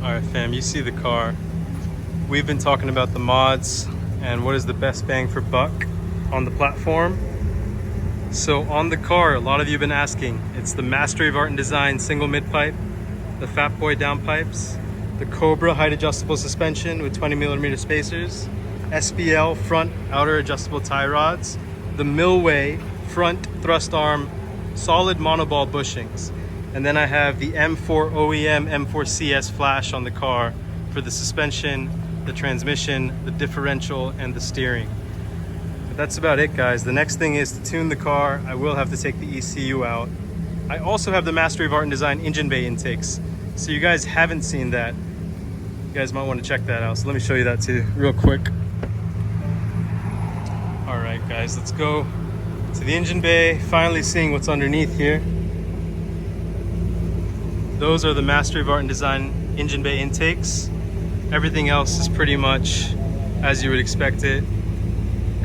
Alright fam, you see the car. We've been talking about the mods and what is the best bang for buck on the platform. So on the car, a lot of you have been asking, it's the Mastery of Art and Design single mid pipe, the Fat Boy downpipes, the Cobra height adjustable suspension with 20mm spacers, SBL front outer adjustable tie rods, the Millway front thrust arm solid monoball bushings. And then I have the M4 OEM M4 CS flash on the car for the suspension, the transmission, the differential, and the steering. But that's about it, guys. The next thing is to tune the car. I will have to take the ECU out. I also have the Mastery of Art and Design engine bay intakes. So you guys haven't seen that. You guys might want to check that out. So let me show you that too, real quick. All right, guys, let's go to the engine bay, finally seeing what's underneath here. Those are the Mastery of Art and Design engine bay intakes. Everything else is pretty much as you would expect it.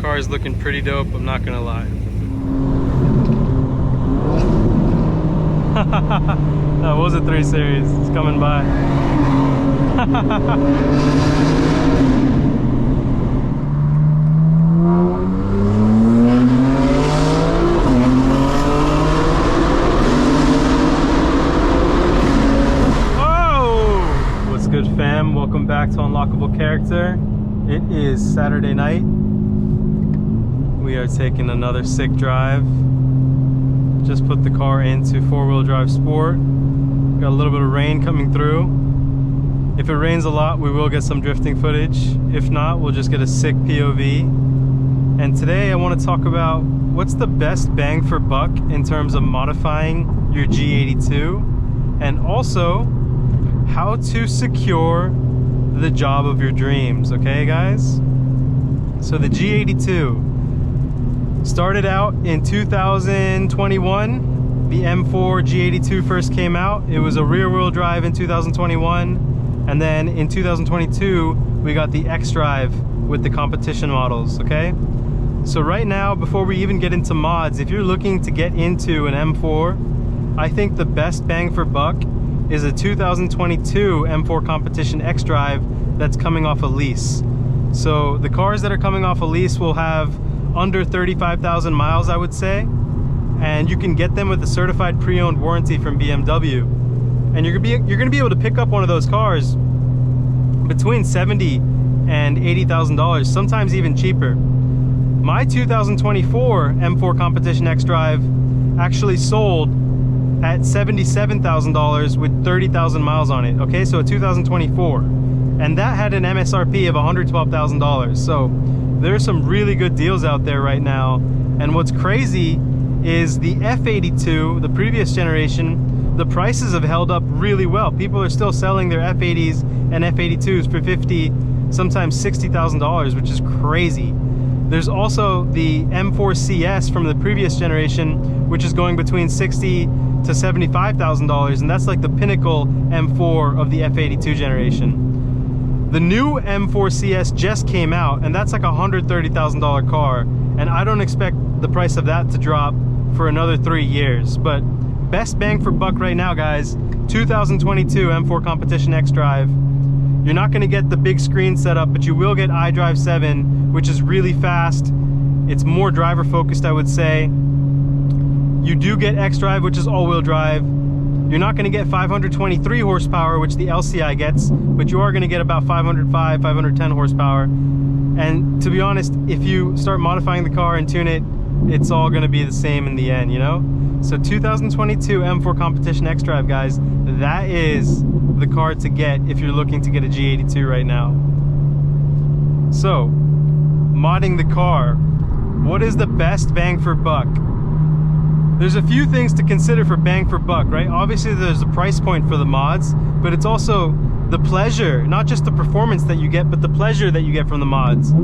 Car is looking pretty dope, I'm not gonna lie. That was a 3 Series, it's coming by. Good fam, welcome back to Unlockable Character. It is Saturday night. We are taking another sick drive. Just put the car into 4-wheel drive sport. Got a little bit of rain coming through. If it rains a lot, we will get some drifting footage. If not, we'll just get a sick POV. And today I want to talk about what's the best bang for buck in terms of modifying your G82, and also how to secure the job of your dreams, okay guys? So the G82 started out in 2021. The M4 G82 first came out. It was a rear-wheel drive in 2021, and then in 2022 we got the Xdrive with the competition models, okay? So right now, before we even get into mods, if you're looking to get into an M4, I think the best bang for buck is a 2022 M4 Competition Xdrive that's coming off a lease. So the cars that are coming off a lease will have under 35,000 miles, I would say, and you can get them with a certified pre-owned warranty from BMW. And you're gonna be able to pick up one of those cars between $70,000 and $80,000, sometimes even cheaper. My 2024 M4 Competition Xdrive actually sold at $77,000 with 30,000 miles on it, okay? So a 2024. And that had an MSRP of $112,000. So there's some really good deals out there right now. And what's crazy is the F82, the previous generation, the prices have held up really well. People are still selling their F80s and F82s for $50,000, sometimes $60,000, which is crazy. There's also the M4 CS from the previous generation, which is going between $60,000 to $75,000, and that's like the pinnacle M4 of the F82 generation. The new M4 CS just came out, and that's like a $130,000 car, and I don't expect the price of that to drop for another 3 years. But best bang for buck right now, guys, 2022 M4 Competition Xdrive. You're not going to get the big screen setup, but you will get iDrive 7, which is really fast. It's more driver focused, I would say. You do get Xdrive, which is all-wheel drive. You're not going to get 523 horsepower, which the LCI gets, but you are going to get about 505, 510 horsepower. And to be honest, if you start modifying the car and tune it, it's all going to be the same in the end, you know? So 2022 M4 Competition Xdrive, guys, that is the car to get if you're looking to get a G82 right now. So, modding the car, what is the best bang for buck? There's a few things to consider for bang for buck, right? Obviously there's a price point for the mods, but it's also the pleasure, not just the performance that you get, but the pleasure that you get from the mods.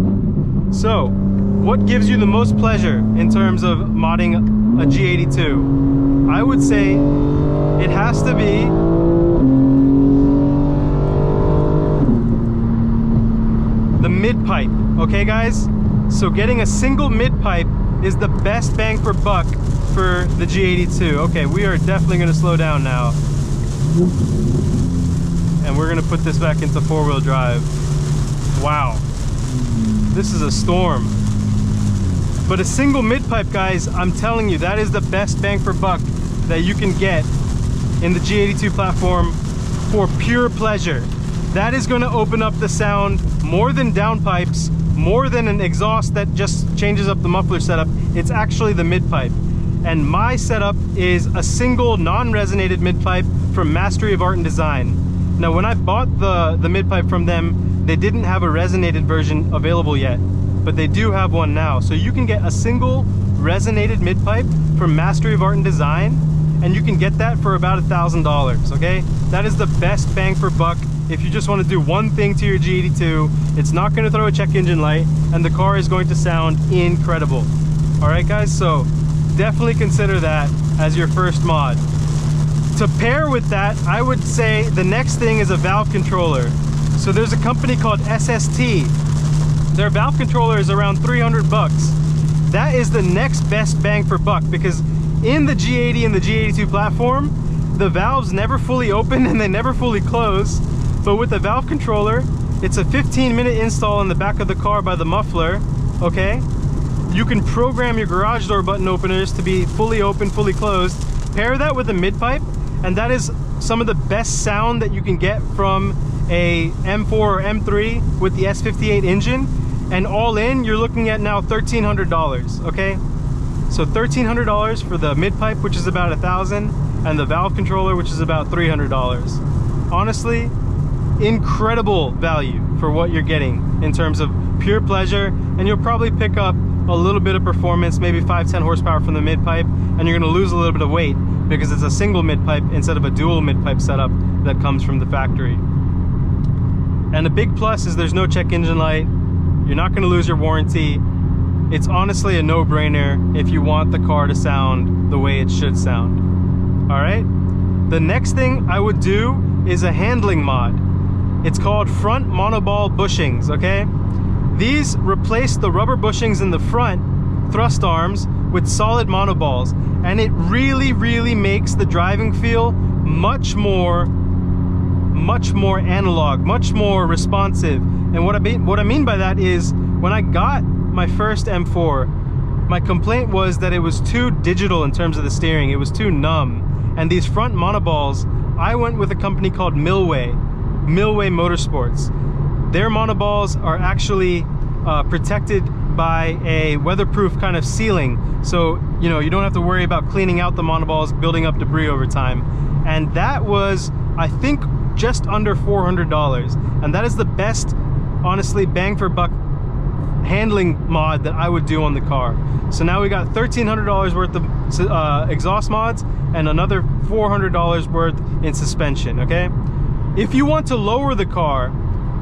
So, what gives you the most pleasure in terms of modding a G82? I would say it has to be the mid pipe, okay guys? So getting a single mid pipe is the best bang for buck for the G82. Okay, we are definitely going to slow down now. and we're gonna put this back into 4-wheel drive. Wow, this is a storm. But a single mid-pipe, guys, I'm telling you, that is the best bang for buck that you can get in the G82 platform for pure pleasure. That is gonna open up the sound more than downpipes, more than an exhaust that just changes up the muffler setup. It's actually the mid-pipe. And my setup is a single non-resonated mid-pipe from Mastery of Art and Design. Now, when I bought the mid-pipe from them, they didn't have a resonated version available yet, but they do have one now. So you can get a single resonated mid-pipe from Mastery of Art and Design, and you can get that for about $1,000, okay? That is the best bang for buck if you just want to do one thing to your G82. It's not going to throw a check engine light, and the car is going to sound incredible. All right, guys, so definitely consider that as your first mod. To pair with that, I would say the next thing is a valve controller. So there's a company called SST. Their valve controller is around 300 bucks. That is the next best bang for buck, because in the G80 and the G82 platform, the valves never fully open and they never fully close. But with the valve controller, it's a 15-minute install in the back of the car by the muffler, okay? You can program your garage door button openers to be fully open, fully closed. Pair that with a mid-pipe, and that is some of the best sound that you can get from a M4 or M3 with the S58 engine. And all in, you're looking at now $1,300, okay? So $1,300 for the mid-pipe, which is about $1,000, and the valve controller, which is about $300. Honestly, incredible value for what you're getting in terms of pure pleasure, and you'll probably pick up a little bit of performance, maybe 5-10 horsepower from the mid-pipe, and you're gonna lose a little bit of weight because it's a single mid-pipe instead of a dual mid-pipe setup that comes from the factory. And the big plus is there's no check engine light. You're not gonna lose your warranty. It's honestly a no-brainer if you want the car to sound the way it should sound. All right? The next thing I would do is a handling mod. It's called front monoball bushings, okay? These replace the rubber bushings in the front thrust arms with solid monoballs, and it really makes the driving feel much more analog, much more responsive. And what I mean by that is, when I got my first M4, my complaint was that it was too digital in terms of the steering. It was too numb. And these front monoballs, I went with a company called Milway Motorsports. Their monoballs are actually protected by a weatherproof kind of sealing. So, you know, you don't have to worry about cleaning out the monoballs, building up debris over time. And that was, I think, just under $400. And that is the best, honestly, bang for buck handling mod that I would do on the car. So now we got $1,300 worth of exhaust mods and another $400 worth in suspension, okay? If you want to lower the car,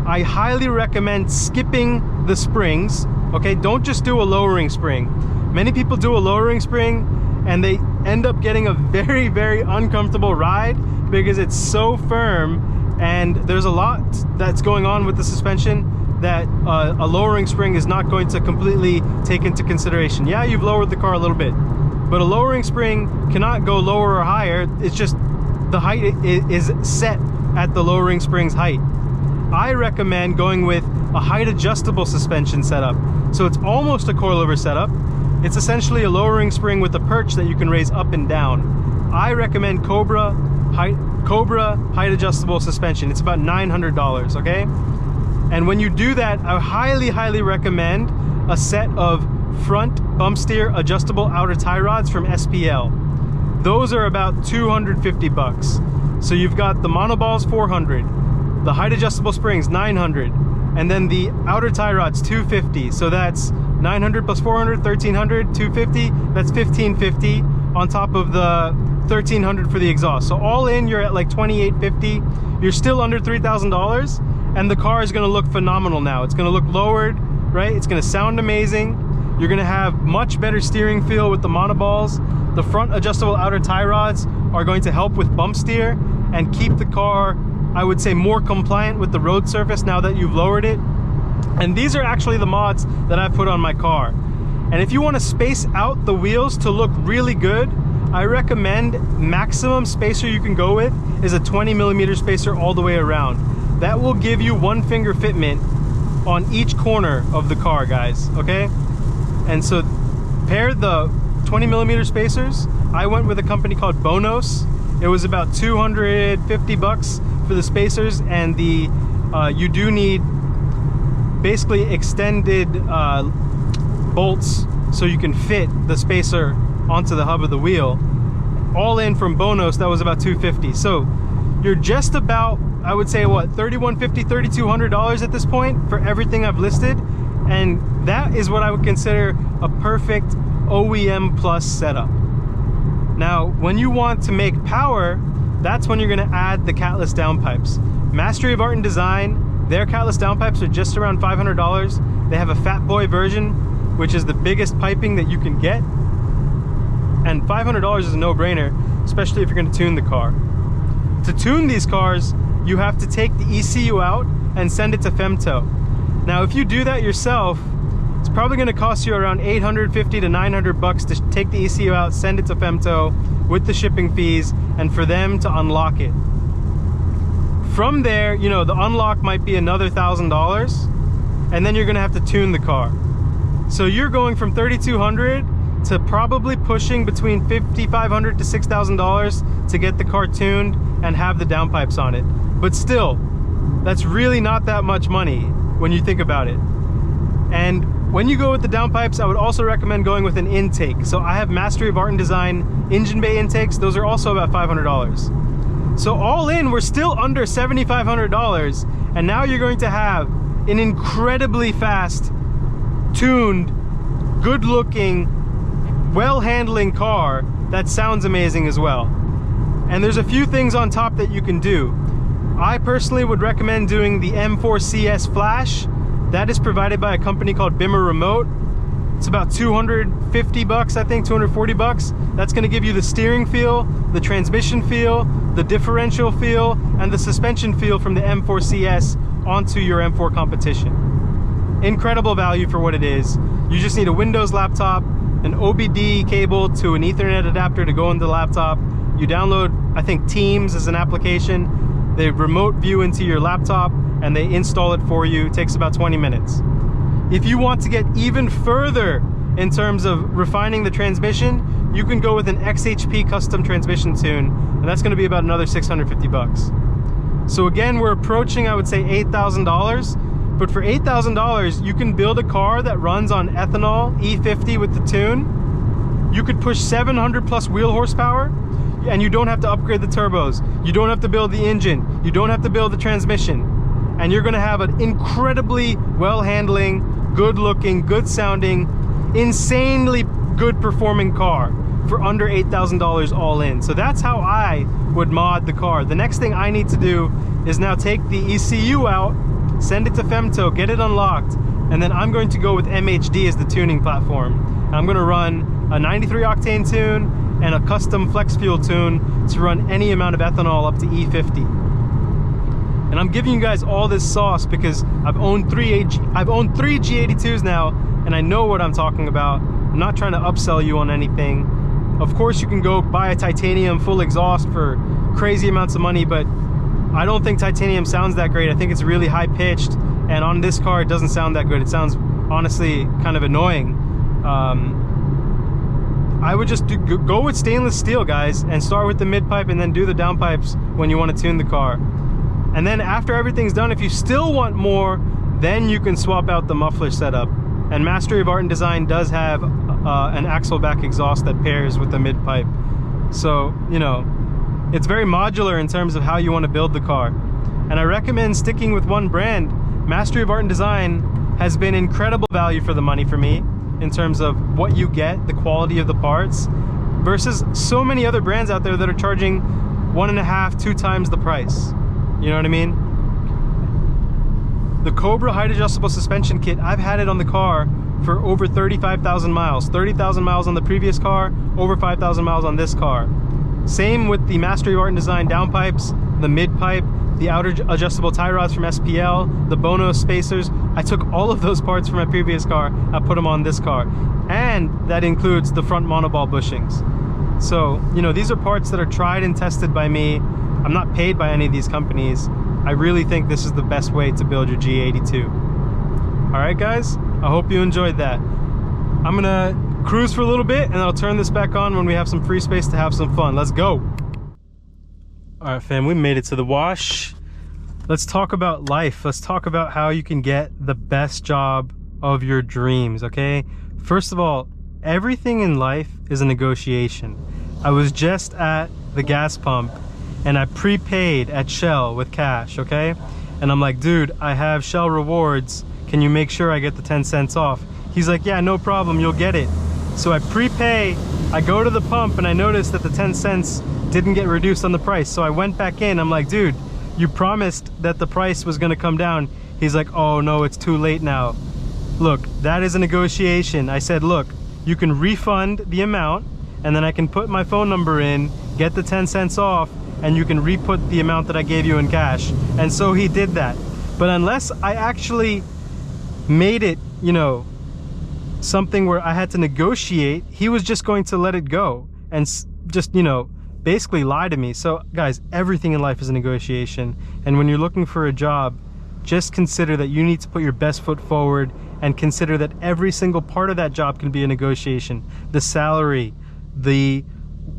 I highly recommend skipping the springs, okay? Don't just do a lowering spring. Many people do a lowering spring and they end up getting a very uncomfortable ride because it's so firm, and there's a lot that's going on with the suspension that a lowering spring is not going to completely take into consideration. Yeah, you've lowered the car a little bit, but a lowering spring cannot go lower or higher. It's just the height is set at the lowering spring's height. I recommend going with a height adjustable suspension setup. So it's almost a coilover setup. It's essentially a lowering spring with a perch that you can raise up and down. I recommend Cobra height adjustable suspension. It's about $900, okay? And when you do that, I highly recommend a set of front bump steer adjustable outer tie rods from SPL. Those are about 250 bucks. So you've got the monoballs 400, the height adjustable springs 900, and then the outer tie rods 250. So that's 900 plus 400, 1300, 250, that's 1550 on top of the 1300 for the exhaust. So all in, you're at like 2850. You're still under $3,000. And the car is gonna look phenomenal now. It's gonna look lowered, right? It's gonna sound amazing. You're gonna have much better steering feel with the monoballs. The front adjustable outer tie rods are going to help with bump steer and keep the car, I would say, more compliant with the road surface now that you've lowered it. And these are actually the mods that I put on my car. And if you wanna space out the wheels to look really good, I recommend maximum spacer you can go with is a 20mm spacer all the way around. That will give you one finger fitment on each corner of the car, guys, okay? And so pair the 20mm spacers. I went with a company called Bonos. It was about 250 bucks for the spacers, and the you do need basically extended bolts so you can fit the spacer onto the hub of the wheel. All in from Bonos, that was about 250. So you're just about, I would say, what, $3,150, $3,200 at this point for everything I've listed, and that is what I would consider a perfect OEM plus setup. Now, when you want to make power, that's when you're gonna add the catless downpipes. Mastery of Art and Design, their catless downpipes are just around $500. They have a Fat Boy version, which is the biggest piping that you can get. And $500 is a no-brainer, especially if you're gonna tune the car. To tune these cars, you have to take the ECU out and send it to Femto. Now, if you do that yourself, it's probably gonna cost you around $850 to $900 to take the ECU out, send it to Femto with the shipping fees, and for them to unlock it. From there, you know, the unlock might be another $1,000, and then you're gonna have to tune the car. So you're going from $3,200 to probably pushing between $5,500 to $6,000 to get the car tuned and have the downpipes on it. But still, that's really not that much money when you think about it. And when you go with the downpipes, I would also recommend going with an intake. So I have Mastery of Art and Design engine bay intakes. Those are also about $500. So all in, we're still under $7,500. And now you're going to have an incredibly fast, tuned, good looking, well-handling car that sounds amazing as well. And there's a few things on top that you can do. I personally would recommend doing the M4 CS Flash. That is provided by a company called Bimmer Remote. It's about 250 bucks, I think, 240 bucks. That's gonna give you the steering feel, the transmission feel, the differential feel, and the suspension feel from the M4 CS onto your M4 competition. Incredible value for what it is. You just need a Windows laptop, an OBD cable to an Ethernet adapter to go into the laptop. You download, I think, Teams as an application. They remote view into your laptop and they install it for you. It takes about 20 minutes. If you want to get even further in terms of refining the transmission, you can go with an XHP custom transmission tune, and that's gonna be about another 650 bucks. So again, we're approaching, I would say, $8,000. But for $8,000, you can build a car that runs on ethanol E50 with the tune. You could push 700 plus wheel horsepower, and you don't have to upgrade the turbos. You don't have to build the engine. You don't have to build the transmission. And you're gonna have an incredibly well-handling, good-looking, good-sounding, insanely good-performing car for under $8,000 all in. So that's how I would mod the car. The next thing I need to do is now take the ECU out, send it to Femto, get it unlocked, and then I'm going to go with MHD as the tuning platform. And I'm gonna run a 93 octane tune and a custom flex fuel tune to run any amount of ethanol up to E50. And I'm giving you guys all this sauce because I've owned three G82s now, and I know what I'm talking about. I'm not trying to upsell you on anything. Of course, you can go buy a titanium full exhaust for crazy amounts of money, but I don't think titanium sounds that great. I think it's really high pitched, and on this car, it doesn't sound that good. It sounds honestly kind of annoying. I would just go with stainless steel, guys, and start with the mid pipe and then do the down pipes when you want to tune the car. And then after everything's done, if you still want more, then you can swap out the muffler setup. And Mastery of Art and Design does have an axle back exhaust that pairs with the mid pipe. So, you know, it's very modular in terms of how you want to build the car. And I recommend sticking with one brand. Mastery of Art and Design has been incredible value for the money for me in terms of what you get, the quality of the parts, versus so many other brands out there that are charging 1.5, 2 times the price. You know what I mean? The Cobra height adjustable suspension kit, I've had it on the car for over 35,000 miles. 30,000 miles on the previous car, over 5,000 miles on this car. Same with the Mastery of Art and Design downpipes, the mid pipe, the outer adjustable tie rods from SPL, the Bonos spacers. I took all of those parts from my previous car, I put them on this car. And that includes the front monoball bushings. So, you know, these are parts that are tried and tested by me. I'm not paid by any of these companies. I really think this is the best way to build your G82. All right, guys, I hope you enjoyed that. I'm gonna cruise for a little bit and I'll turn this back on when we have some free space to have some fun. Let's go. All right, fam, we made it to the wash. Let's talk about life. Let's talk about how you can get the best job of your dreams, okay? First of all, everything in life is a negotiation. I was just at the gas pump and I prepaid at Shell with cash, okay? And I'm like, dude, I have Shell rewards. Can you make sure I get the 10 cents off? He's like, yeah, no problem, you'll get it. So I prepay, I go to the pump and I notice that the 10 cents didn't get reduced on the price. So I went back in, I'm like, dude, you promised that the price was gonna come down. He's like, oh no, it's too late now. Look, that is a negotiation. I said, look, you can refund the amount and then I can put my phone number in, get the 10 cents off, and you can re-put the amount that I gave you in cash. And so he did that. But unless I actually made it, you know, something where I had to negotiate, he was just going to let it go and just, you know, basically lie to me. So guys, everything in life is a negotiation. And when you're looking for a job, just consider that you need to put your best foot forward and consider that every single part of that job can be a negotiation. The salary, the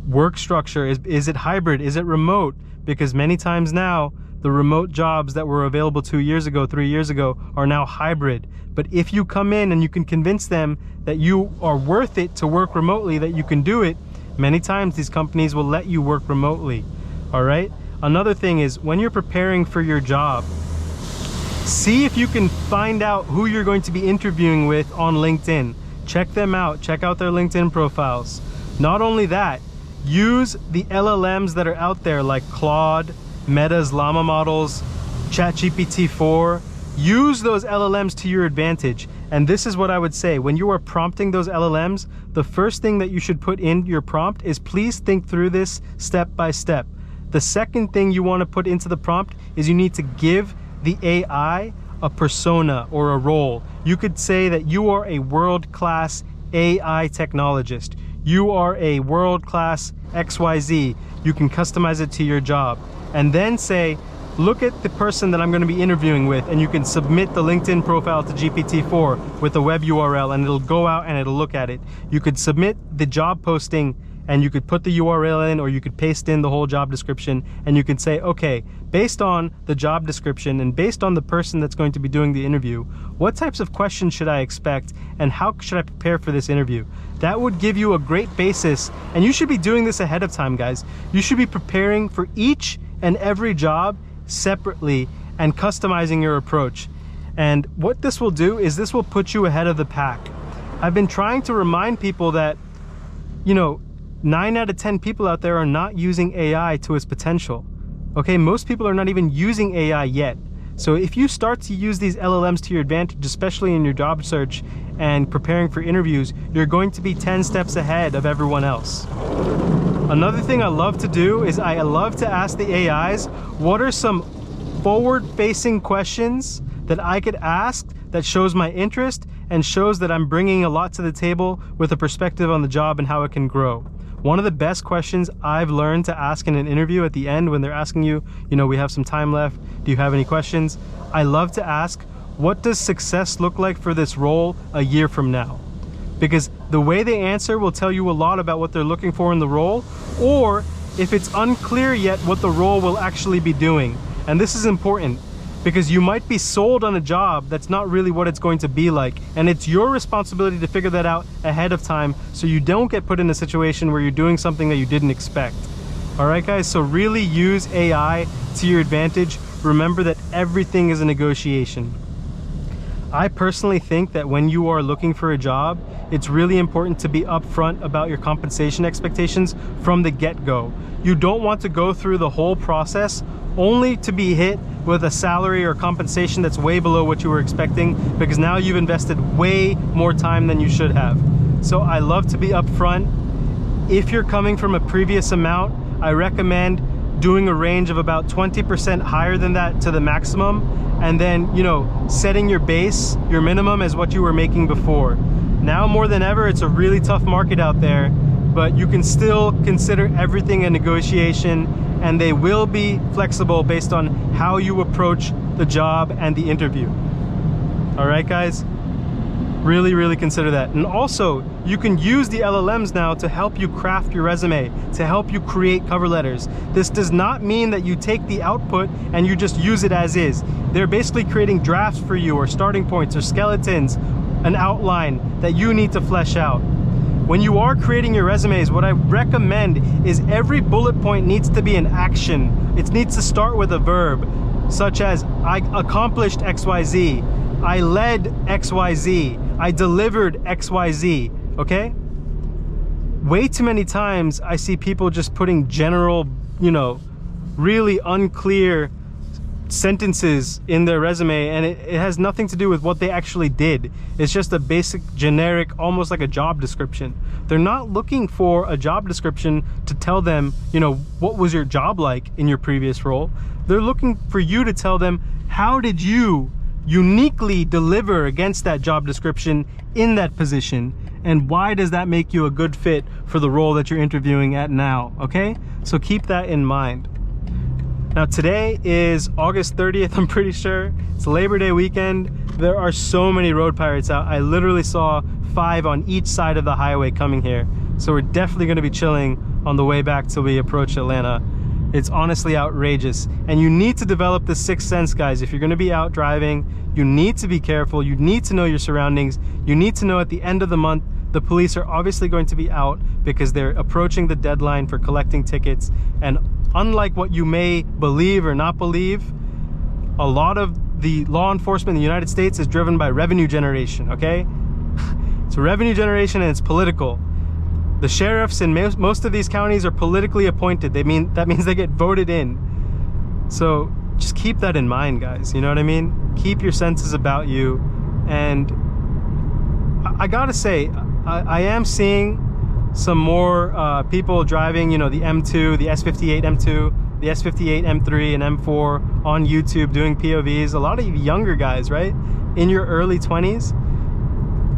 work structure, is it hybrid, is it remote? Because many times now, the remote jobs that were available 2 years ago, 3 years ago are now hybrid. But if you come in and you can convince them that you are worth it to work remotely, that you can do it, many times these companies will let you work remotely, all right? Another thing is when you're preparing for your job, see if you can find out who you're going to be interviewing with on LinkedIn. Check them out, check out their LinkedIn profiles. Not only that, use the LLMs that are out there like Claude, Meta's Llama models, ChatGPT 4. Use those LLMs to your advantage. And this is what I would say, when you are prompting those LLMs, the first thing that you should put in your prompt is please think through this step by step. The second thing you want to put into the prompt is you need to give the AI a persona or a role. You could say that you are a world-class AI technologist. You are a world-class XYZ. You can customize it to your job. And then say, look at the person that I'm going to be interviewing with, and you can submit the LinkedIn profile to GPT-4 with a web URL and it'll go out and it'll look at it. You could submit the job posting and you could put the URL in, or you could paste in the whole job description, and you can say, okay, based on the job description and based on the person that's going to be doing the interview, what types of questions should I expect and how should I prepare for this interview? That would give you a great basis, and you should be doing this ahead of time, guys. You should be preparing for each and every job separately and customizing your approach. And what this will do is this will put you ahead of the pack. I've been trying to remind people that, you know, 9 out of 10 people out there are not using AI to its potential. Okay, most people are not even using AI yet. So if you start to use these LLMs to your advantage, especially in your job search and preparing for interviews, you're going to be 10 steps ahead of everyone else. Another thing I love to do is I love to ask the AIs, what are some forward-facing questions that I could ask that shows my interest and shows that I'm bringing a lot to the table with a perspective on the job and how it can grow. One of the best questions I've learned to ask in an interview at the end when they're asking you, you know, we have some time left, do you have any questions? I love to ask, what does success look like for this role a year from now? Because the way they answer will tell you a lot about what they're looking for in the role, or if it's unclear yet what the role will actually be doing. And this is important because you might be sold on a job that's not really what it's going to be like, and it's your responsibility to figure that out ahead of time so you don't get put in a situation where you're doing something that you didn't expect. All right, guys, so really use AI to your advantage. Remember that everything is a negotiation. I personally think that when you are looking for a job, it's really important to be upfront about your compensation expectations from the get-go. You don't want to go through the whole process only to be hit with a salary or compensation that's way below what you were expecting, because now you've invested way more time than you should have. So I love to be upfront. If you're coming from a previous amount, I recommend doing a range of about 20% higher than that to the maximum, and then, you know, setting your base, your minimum as what you were making before. Now more than ever, it's a really tough market out there. but you can still consider everything a negotiation, and they will be flexible based on how you approach the job and the interview. All right, guys? Really consider that. And also, you can use the LLMs now to help you craft your resume, to help you create cover letters. This does not mean that you take the output and you just use it as is. They're basically creating drafts for you, or starting points, or skeletons, an outline that you need to flesh out. When you are creating your resumes, what I recommend is every bullet point needs to be an action. It needs to start with a verb, such as I accomplished XYZ, I led XYZ, I delivered XYZ, okay? Way too many times I see people just putting general, really unclear sentences in their resume, and it has nothing to do with what they actually did. It's just a basic, generic, almost like a job description. They're not looking for a job description to tell them, what was your job like in your previous role. They're looking for you to tell them, how did you uniquely deliver against that job description in that position, and why does that make you a good fit for the role that you're interviewing at now, okay? So keep that in mind. Now today is August 30th, I'm pretty sure. It's Labor Day weekend. There are so many road pirates out. I literally saw 5 on each side of the highway coming here. So we're definitely gonna be chilling on the way back till we approach Atlanta. It's honestly outrageous. And you need to develop the sixth sense, guys. If you're gonna be out driving, you need to be careful. You need to know your surroundings. You need to know at the end of the month, the police are obviously going to be out because they're approaching the deadline for collecting tickets. And unlike what you may believe or not believe, a lot of the law enforcement in the United States is driven by revenue generation, okay? It's revenue generation, and it's political. The sheriffs in most of these counties are politically appointed. That means they get voted in. So just keep that in mind, guys. You know what I mean? Keep your senses about you. And I gotta say, I am seeing some more people driving, the M2, the S58 M2, the S58 M3 and M4 on YouTube doing POVs. A lot of younger guys, right? In your early 20s.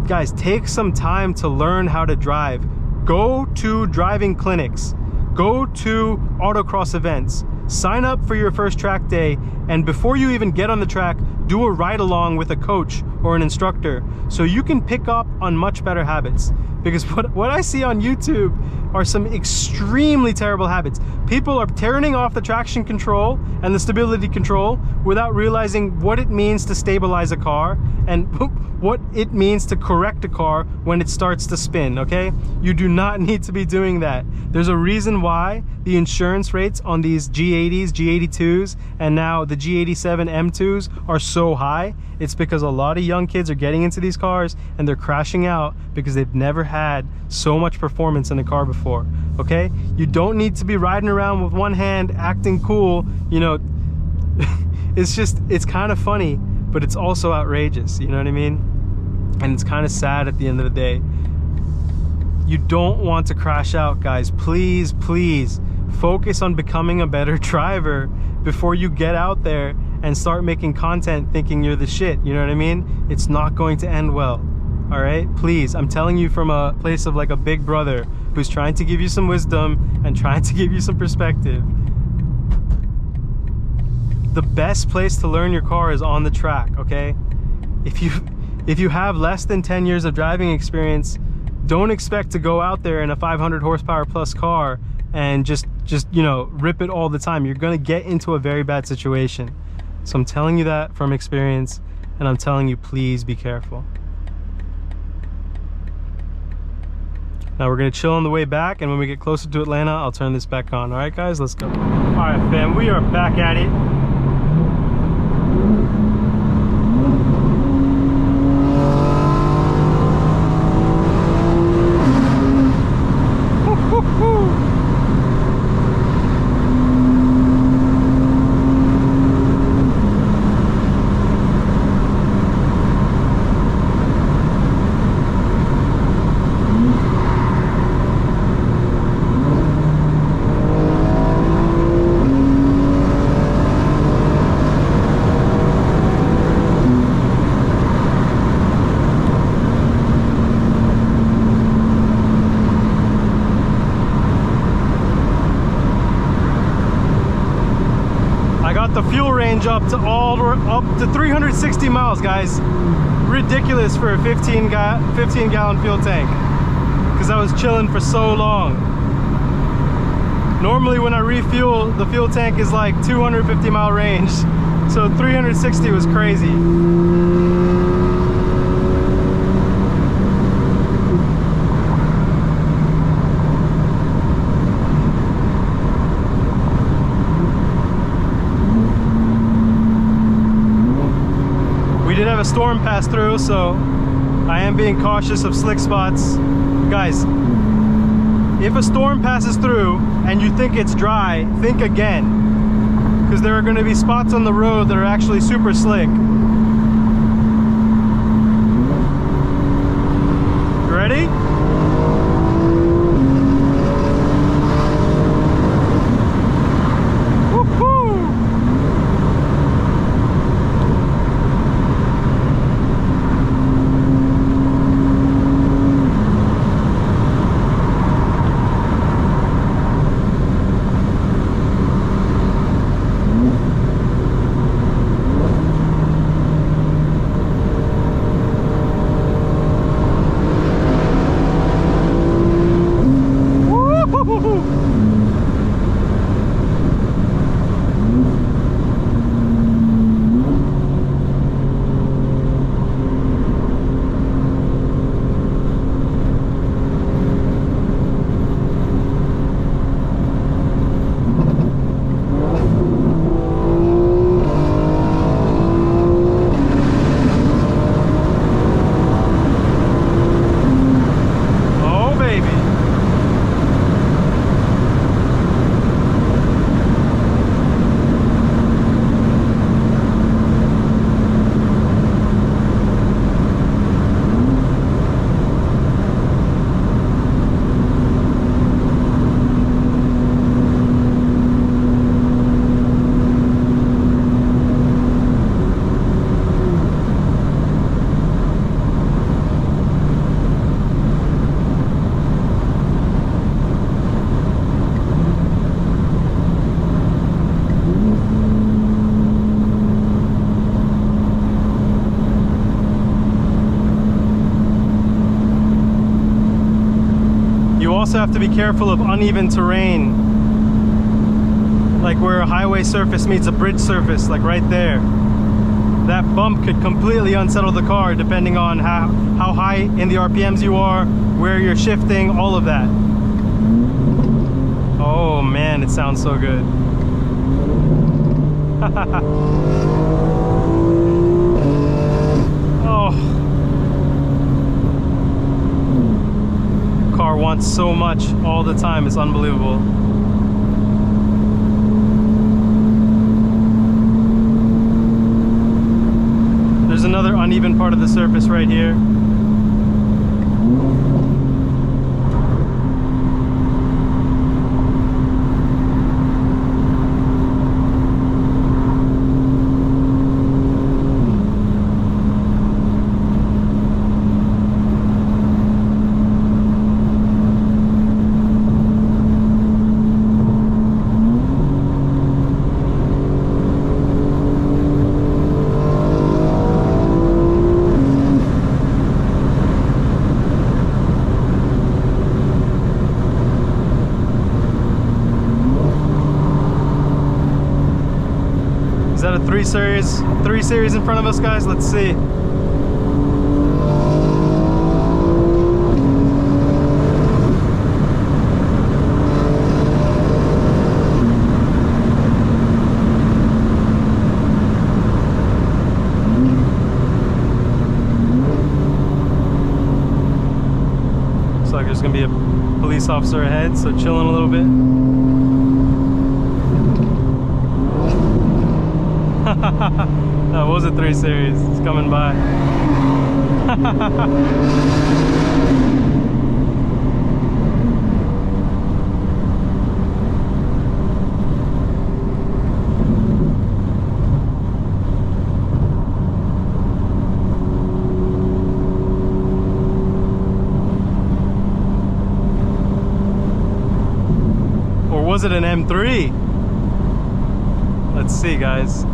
Guys, take some time to learn how to drive. Go to driving clinics. Go to autocross events. Sign up for your first track day, and before you even get on the track, do a ride along with a coach or an instructor so you can pick up on much better habits. Because what I see on YouTube are some extremely terrible habits. People are turning off the traction control and the stability control without realizing what it means to stabilize a car and what it means to correct a car when it starts to spin, okay? You do not need to be doing that. There's a reason why the insurance rates on these G80s, G82s, and now the G87 M2s are so high. It's because a lot of young kids are getting into these cars and they're crashing out because they've never had so much performance in a car before, okay? You don't need to be riding around with one hand acting cool, it's kind of funny, but it's also outrageous, you know what I mean? And it's kind of sad at the end of the day. You don't want to crash out, guys. Please focus on becoming a better driver before you get out there and start making content thinking you're the shit, you know what I mean? It's not going to end well, all right? Please, I'm telling you from a place of like a big brother who's trying to give you some wisdom and trying to give you some perspective. The best place to learn your car is on the track, okay? If you have less than 10 years of driving experience, don't expect to go out there in a 500 horsepower plus car and just rip it all the time. You're gonna get into a very bad situation. So I'm telling you that from experience, and I'm telling you, please be careful. Now we're gonna chill on the way back, and when we get closer to Atlanta, I'll turn this back on. All right, guys, let's go. All right, fam, we are back at it. range up to 360 miles, guys. Ridiculous for a 15 gallon fuel tank, because I was chilling for so long. Normally when I refuel, the fuel tank is like 250 mile range, so 360 was crazy. We did have a storm pass through, so I am being cautious of slick spots. Guys, if a storm passes through and you think it's dry, think again, because there are going to be spots on the road that are actually super slick. You ready? Also have to be careful of uneven terrain, like where a highway surface meets a bridge surface, like right there. That bump could completely unsettle the car depending on how high in the RPMs you are, where you're shifting, all of that. Oh man, it sounds so good. Oh. Car wants so much all the time, it's unbelievable. There's another uneven part of the surface right here. Is that a 3 series in front of us, guys? Let's see. Looks like there's gonna be a police officer ahead, so chilling a little bit. That was a 3 series. It's coming by. Or was it an M3? Let's see, guys.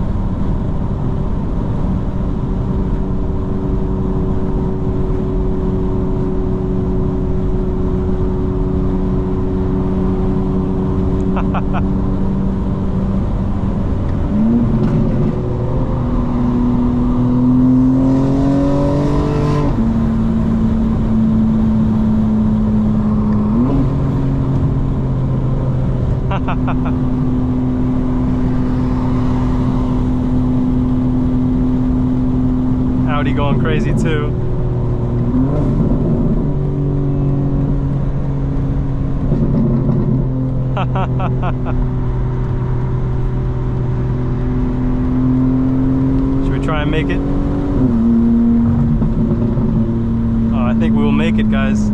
Audi going crazy too. Should we try and make it? Oh, I think we will make it, guys.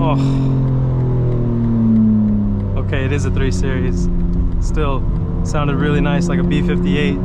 Oh. Okay, it is a 3 Series. Still sounded really nice, like a B58.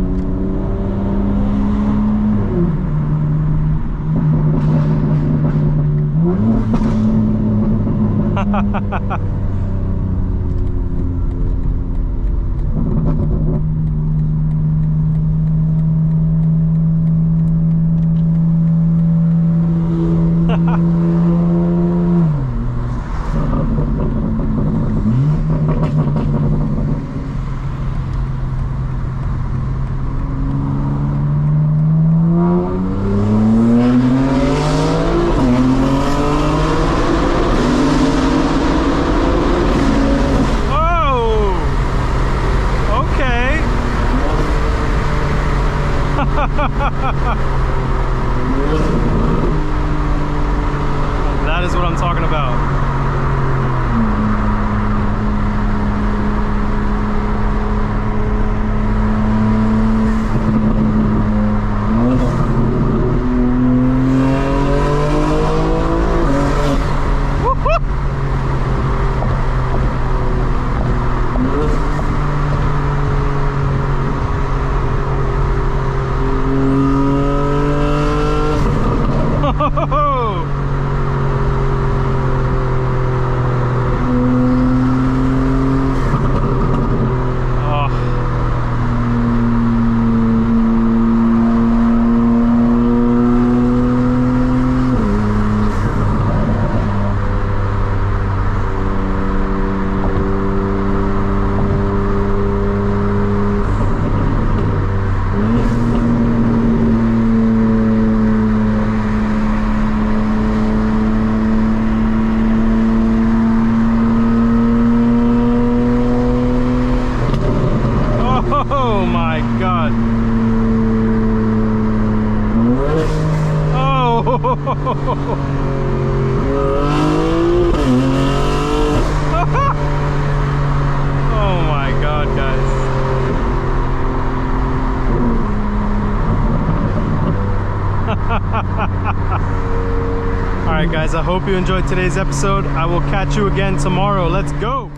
That is what I'm talking about. Oh my God. Oh. Oh my God, guys. All right, guys, I hope you enjoyed today's episode. I will catch you again tomorrow. Let's go.